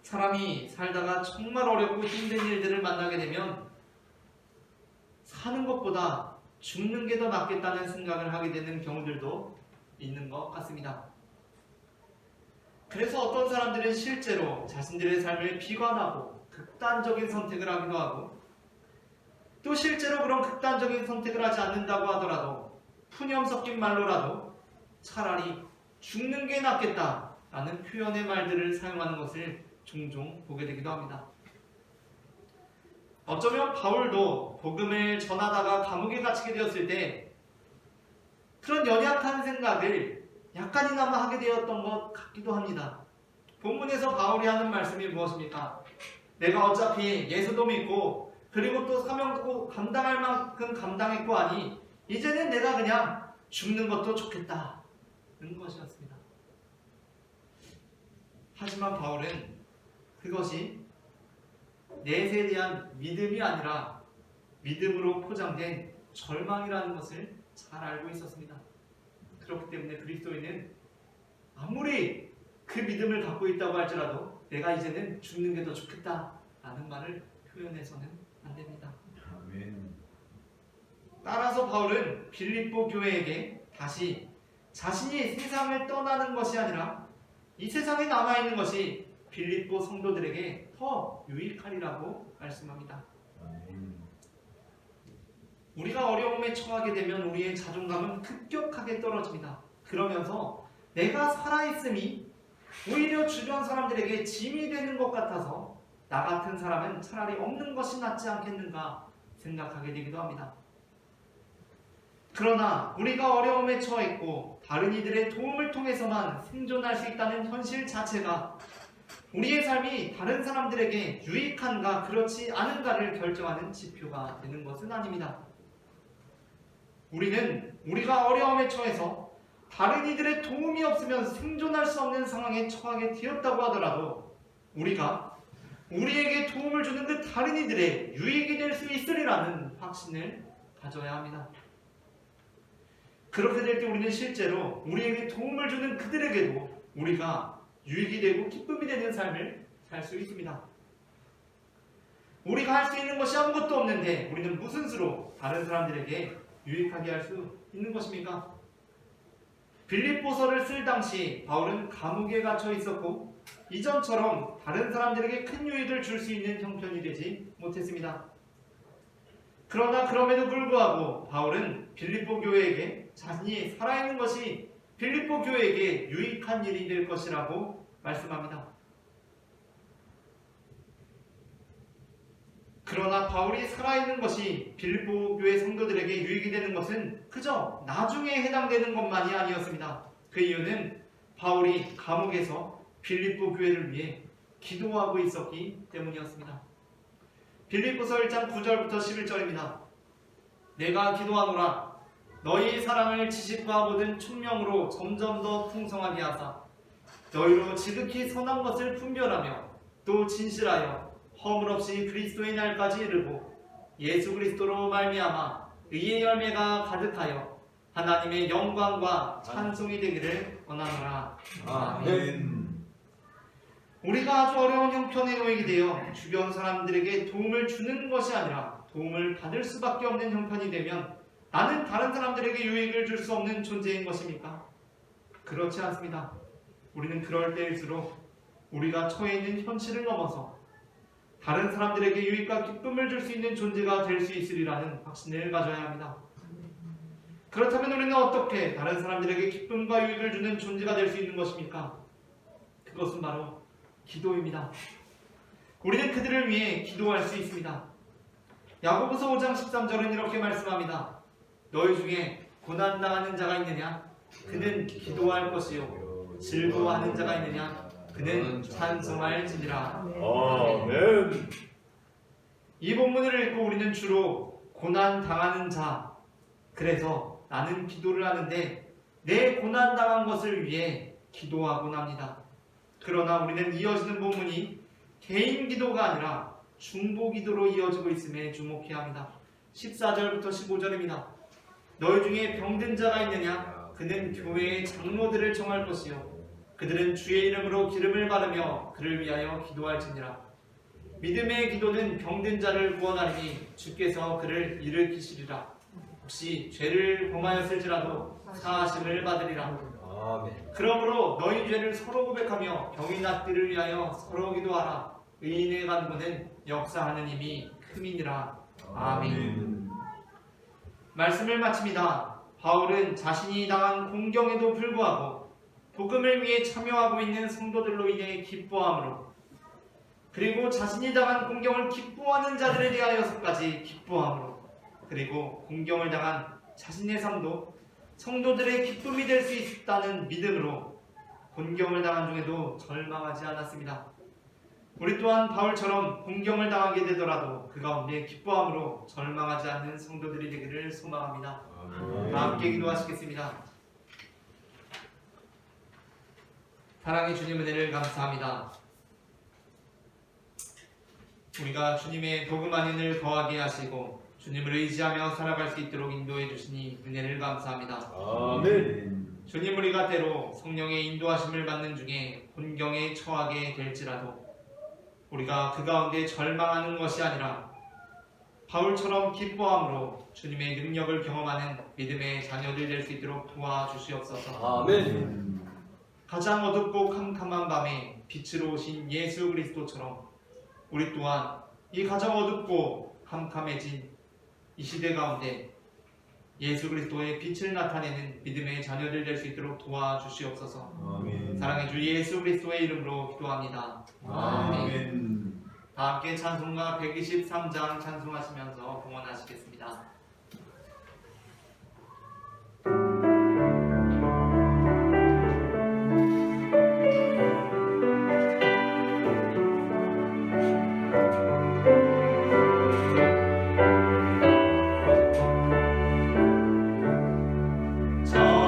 사람이 살다가 정말 어렵고 힘든 일들을 만나게 되면 사는 것보다 죽는 게 더 낫겠다는 생각을 하게 되는 경우들도 있는 것 같습니다. 그래서 어떤 사람들은 실제로 자신들의 삶을 비관하고 극단적인 선택을 하기도 하고 또 실제로 그런 극단적인 선택을 하지 않는다고 하더라도 푸념 섞인 말로라도 차라리 죽는 게 낫겠다라는 표현의 말들을 사용하는 것을 종종 보게 되기도 합니다. 어쩌면 바울도 복음을 전하다가 감옥에 갇히게 되었을 때 그런 연약한 생각을 약간이나마 하게 되었던 것 같기도 합니다. 본문에서 바울이 하는 말씀이 무엇입니까? 내가 어차피 예수도 믿고 그리고 또 사명도 감당할 만큼 감당했고 하니 이제는 내가 그냥 죽는 것도 좋겠다는 것이었습니다. 하지만 바울은 그것이 넷에 대한 믿음이 아니라 믿음으로 포장된 절망이라는 것을 잘 알고 있었습니다. 그렇기 때문에 그리스도인은 아무리 그 믿음을 갖고 있다고 할지라도 내가 이제는 죽는 게 더 좋겠다라는 말을 표현해서는 안 됩니다. 아멘. 따라서 바울은 빌립보 교회에게 다시 자신이 세상을 떠나는 것이 아니라 이 세상에 남아있는 것이 빌립보 성도들에게 더 유익하리라고 말씀합니다. 아멘. 우리가 어려움에 처하게 되면 우리의 자존감은 급격하게 떨어집니다. 그러면서 내가 살아있음이 오히려 주변 사람들에게 짐이 되는 것 같아서 나 같은 사람은 차라리 없는 것이 낫지 않겠는가 생각하게 되기도 합니다. 그러나 우리가 어려움에 처했고 다른 이들의 도움을 통해서만 생존할 수 있다는 현실 자체가 우리의 삶이 다른 사람들에게 유익한가 그렇지 않은가를 결정하는 지표가 되는 것은 아닙니다. 우리는 우리가 어려움에 처해서 다른 이들의 도움이 없으면 생존할 수 없는 상황에 처하게 되었다고 하더라도 우리가 우리에게 도움을 주는 그 다른 이들의 유익이 될 수 있으리라는 확신을 가져야 합니다. 그렇게 될 때 우리는 실제로 우리에게 도움을 주는 그들에게도 우리가 유익이 되고 기쁨이 되는 삶을 살 수 있습니다. 우리가 할 수 있는 것이 아무것도 없는데 우리는 무슨 수로 다른 사람들에게 유익하게 할 수 있는 것입니까? 빌립보서를 쓸 당시 바울은 감옥에 갇혀 있었고 이전처럼 다른 사람들에게 큰 유익을 줄 수 있는 형편이 되지 못했습니다. 그러나 그럼에도 불구하고 바울은 빌립보 교회에게 자신이 살아있는 것이 빌립보 교회에게 유익한 일이 될 것이라고 말씀합니다. 그러나 바울이 살아있는 것이 빌립보 교회 성도들에게 유익이 되는 것은 그저 나중에 해당되는 것만이 아니었습니다. 그 이유는 바울이 감옥에서 빌립보 교회를 위해 기도하고 있었기 때문이었습니다. 빌립보서 1장 9절부터 11절입니다. 내가 기도하노라 너희 사랑을 지식과 모든 총명으로 점점 더 풍성하게 하사 너희로 지극히 선한 것을 분별하며 또 진실하여 허물 없이 그리스도의 날까지 이르고 예수 그리스도로 말미암아 의의 열매가 가득하여 하나님의 영광과 찬송이 되기를 원하노라. 아멘. 우리가 아주 어려운 형편에 놓이게 되어 주변 사람들에게 도움을 주는 것이 아니라 도움을 받을 수밖에 없는 형편이 되면 나는 다른 사람들에게 유익을 줄 수 없는 존재인 것입니까? 그렇지 않습니다. 우리는 그럴 때일수록 우리가 처해 있는 현실을 넘어서 다른 사람들에게 유익과 기쁨을 줄 수 있는 존재가 될 수 있으리라는 확신을 가져야 합니다. 그렇다면 우리는 어떻게 다른 사람들에게 기쁨과 유익을 주는 존재가 될 수 있는 것입니까? 그것은 바로 기도입니다. 우리는 그들을 위해 기도할 수 있습니다. 야고보서 5장 13절은 이렇게 말씀합니다. 너희 중에 고난당하는 자가 있느냐? 그는 기도할 것이요 즐거워하는 자가 있느냐? 그는 찬송할지니라. 아멘. 이 본문을 읽고 우리는 주로 고난당하는 자, 그래서 나는 기도를 하는데 내 고난당한 것을 위해 기도하곤 합니다. 그러나 우리는 이어지는 본문이 개인 기도가 아니라 중보 기도로 이어지고 있음에 주목해야 합니다. 14절부터 15절입니다. 너희 중에 병든 자가 있느냐? 그는 교회의 장로들을 정할 것이요 그들은 주의 이름으로 기름을 바르며 그를 위하여 기도할지니라. 믿음의 기도는 병든 자를 구원하리니 주께서 그를 일으키시리라. 혹시 죄를 범하였을지라도 사하심을 받으리라. 아멘. 그러므로 너희 죄를 서로 고백하며 병이 낫기를 위하여 서로 기도하라. 의인의 간구는 역사하는 힘이 큼이니라. 아멘. 말씀을 마칩니다. 바울은 자신이 당한 공경에도 불구하고 복음을 위해 참여하고 있는 성도들로 인해 기뻐함으로, 그리고 자신이 당한 공경을 기뻐하는 자들에 대하여서까지 기뻐함으로, 그리고 공경을 당한 자신의 삶도 성도들의 기쁨이 될 수 있다는 믿음으로 공경을 당한 중에도 절망하지 않았습니다. 우리 또한 바울처럼 공경을 당하게 되더라도 그 가운데 기뻐함으로 절망하지 않는 성도들이 되기를 소망합니다. 다 함께 기도하시겠습니다. 사랑의 주님, 은혜를 감사합니다. 우리가 주님의 복음 안을 거하게 하시고 주님을 의지하며 살아갈 수 있도록 인도해 주시니 은혜를 감사합니다. 아멘. 주님, 우리가 때로 성령의 인도하심을 받는 중에 곤경에 처하게 될지라도 우리가 그 가운데 절망하는 것이 아니라 바울처럼 기뻐함으로 주님의 능력을 경험하는 믿음의 자녀들 될 수 있도록 도와주시옵소서. 아멘. 가장 어둡고 캄캄한 밤에 빛으로 오신 예수 그리스도처럼 우리 또한 이 가장 어둡고 캄캄해진 이 시대 가운데 예수 그리스도의 빛을 나타내는 믿음의 자녀들 될 수 있도록 도와주시옵소서. 아멘. 사랑의 주 예수 그리스도의 이름으로 기도합니다. 아멘. 다 함께 찬송가 123장 찬송하시면서 봉헌하시겠습니다. 자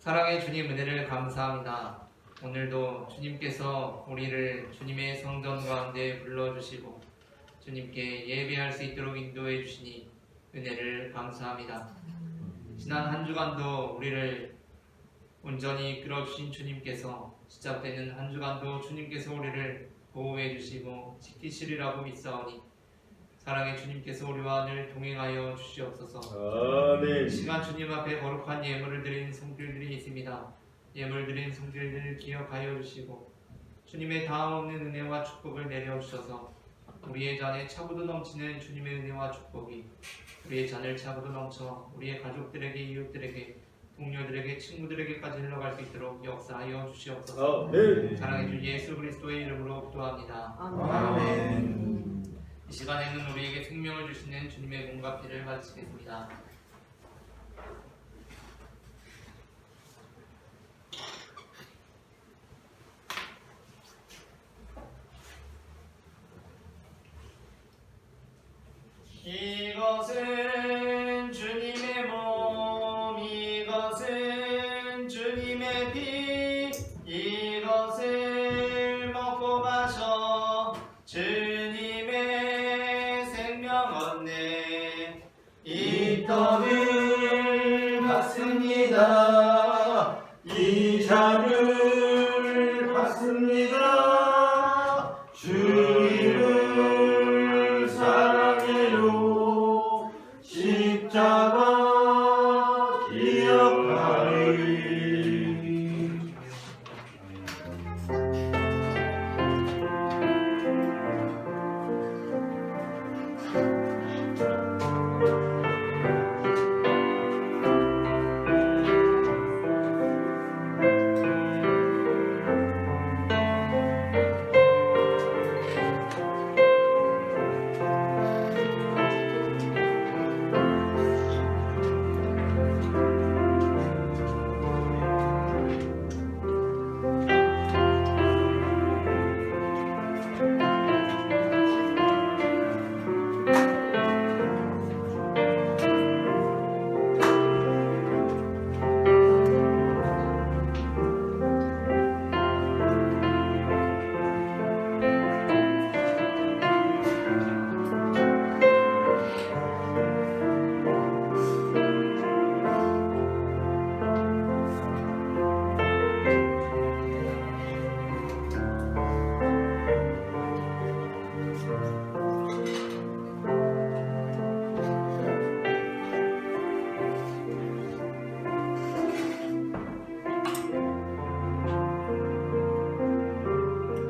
사랑의 주님 은혜를 감사합니다. 오늘도 주님께서 우리를 주님의 성전 가운데 불러주시고 주님께 예배할 수 있도록 인도해 주시니 은혜를 감사합니다. 지난 한 주간도 우리를 온전히 이끌어주신 주님께서 시작되는 한 주간도 주님께서 우리를 보호해 주시고 지키시리라고 믿사오니 사랑의 주님께서 우리와 늘 동행하여 주시옵소서. 아멘. 이 시간 주님 앞에 거룩한 예물을 드린 성질들이 있습니다. 예물 드린 성질들을 기억하여 주시고 주님의 다음 없는 은혜와 축복을 내려주셔서 우리의 잔에 차고도 넘치는 주님의 은혜와 축복이 우리의 잔을 차고도 넘쳐 우리의 가족들에게, 이웃들에게, 동료들에게, 친구들에게까지 흘러갈 수 있도록 역사하여 주시옵소서. 아멘. 사랑해 주 예수 그리스도의 이름으로 기도합니다. 아멘. 이 시간에는 우리에게 생명을 주시는 주님의 몸과 피를 바치겠습니다. 이것은 주님의 몸, 이것은 주님의 피, 이것을 먹고 마셔 주님의 생명 얻네. 이 떡을 받습니다. 이 잔을 받습니다. 주님을 사랑해요. 십자가 기억하리.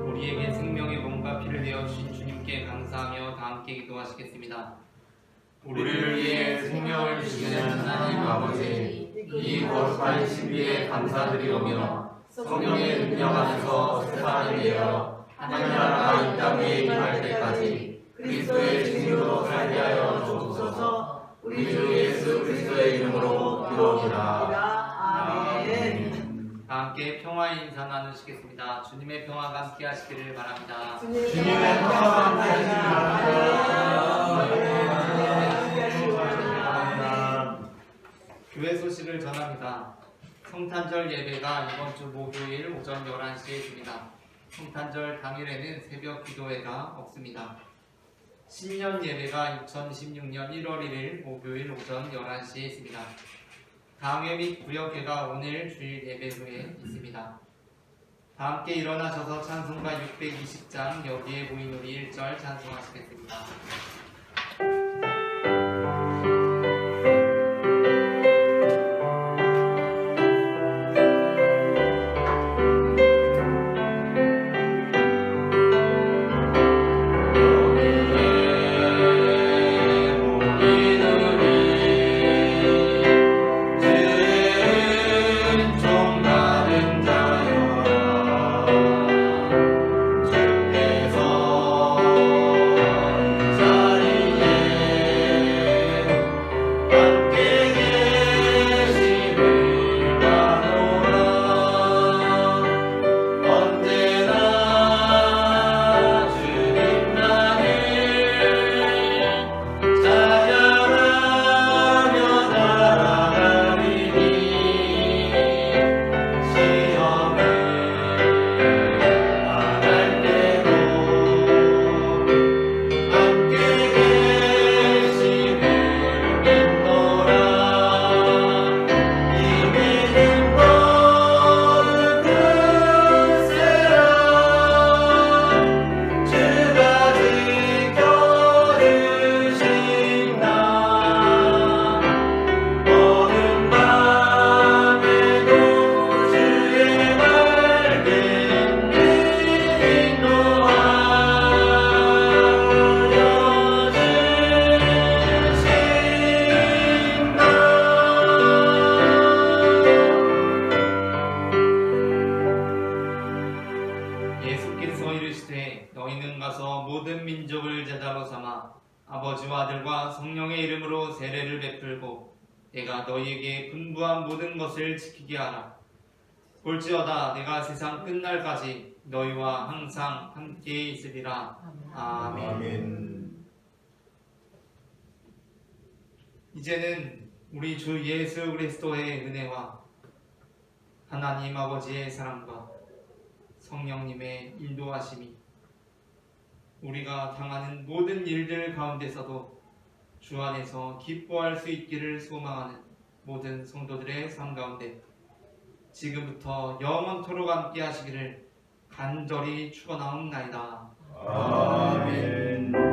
우리에게 생명의 몸과 피를 내어주신 주님께 감사하며 다 함께 기도하시겠습니다. 우리를 위해 생명을 주시는 하나님 아버지, 이 거룩한 신비에 감사드리오며 성령의 능력 안에서 세상을 위하여 하나나라가 이 땅 위에 임할 때까지 그리스도의 증인으로 살게 하여 주옵소서. 우리 주 예수 그리스도의 이름으로 기도합니다. 아멘. 다 함께 평화의 인사 나누시겠습니다. 주님의 평화가 함께 하시기를 바랍니다. 주님의 평화가 함께하시기 바랍니다. 교회 소식을 전합니다. 성탄절 예배가 이번 주 목요일 오전 11시에 있습니다. 성탄절 당일에는 새벽 기도회가 없습니다. 신년 예배가 2016년 1월 1일 목요일 오전 11시에 있습니다. 당회 및 구역회가 오늘 주일 예배 후에 있습니다. 다 함께 일어나셔서 찬송가 620장 여기에 보인 우리 1절 찬송하시겠습니다. 주께서 아버지와 아들과 성령의 이름으로 세례를 베풀고 내가 너희에게 분부한 모든 것을 지키게 하라. 볼지어다 내가 세상 끝날까지 너희와 항상 함께 있으리라. 아멘. 아멘. 이제는 우리 주 예수 그리스도의 은혜와 하나님 아버지의 사랑과 성령님의 인도하심이 우리가 당하는 모든 일들 가운데서도 주 안에서 기뻐할 수 있기를 소망하는 모든 성도들의 삶 가운데 지금부터 영원토록 함께 하시기를 간절히 축원하옵나이다. 아멘.